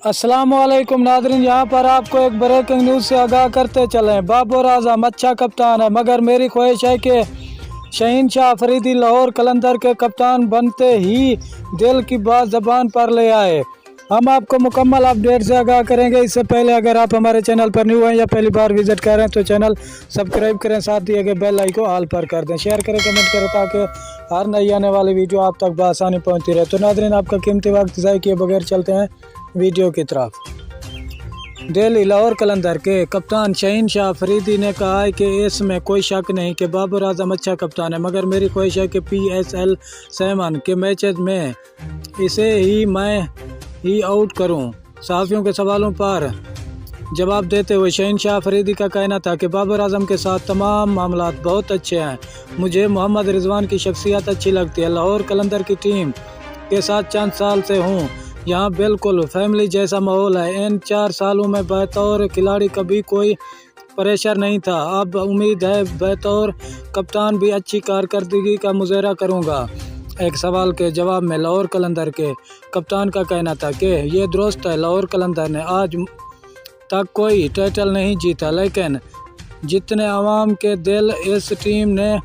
अस्सलाम वालेकुम नादरीन, यहाँ पर आपको एक ब्रेकिंग न्यूज़ से आगाह करते चलें। बाबर आजम अच्छा कप्तान है, मगर मेरी ख्वाहिश है कि शहीनशाह अफरीदी लाहौर कलंदर के कप्तान बनते ही दिल की बात ज़बान पर ले आए। हम आपको मुकम्मल अपडेट से आगाह करेंगे। इससे पहले अगर आप हमारे चैनल पर न्यू हैं या पहली बार विजिट कर रहे हैं तो चैनल सब्सक्राइब करें, साथ दिए गए बेल आइकन को ऑल पर कर दें, शेयर करें, कमेंट करें ताकि हर नई आने वाली वीडियो आप तक बआसानी पहुँचती रहे। तो नादरीन, आपका कीमती वक्त ज़ाया किए बगैर चलते हैं वीडियो की तरफ। दिल्ली लाहौर कलंदर के कप्तान शहीनशाह अफरीदी ने कहा है कि इसमें कोई शक नहीं कि बाबर आजम अच्छा कप्तान है, मगर मेरी ख्वाहिश है कि PSL 7 के मैचेस में इसे मैं ही आउट करूं। सहाफ़ियों के सवालों पर जवाब देते हुए शहीनशाह अफरीदी का कहना था कि बाबर आजम के साथ तमाम मामलात बहुत अच्छे हैं। मुझे मोहम्मद रिजवान की शख्सियत अच्छी लगती है। लाहौर कलंदर की टीम के साथ चंद साल से हूँ, यहाँ बिल्कुल फैमिली जैसा माहौल है। इन 4 सालों में बतौर खिलाड़ी कभी कोई प्रेशर नहीं था। अब उम्मीद है बतौर कप्तान भी अच्छी कारकर्दगी का मुजाहरा करूँगा। एक सवाल के जवाब में लाहौर कलंदर के कप्तान का कहना था कि ये दुरुस्त है, लाहौर कलंदर ने आज तक कोई टाइटल नहीं जीता, लेकिन जितने अवाम के दिल इस टीम ने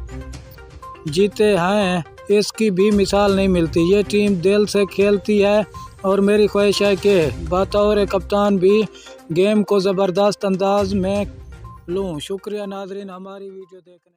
जीते हैं इसकी भी मिसाल नहीं मिलती। ये टीम दिल से खेलती है और मेरी ख्वाहिश है कि बतौर कप्तान भी गेम को ज़बरदस्त अंदाज में लूँ। शुक्रिया नाजरीन हमारी वीडियो देखने।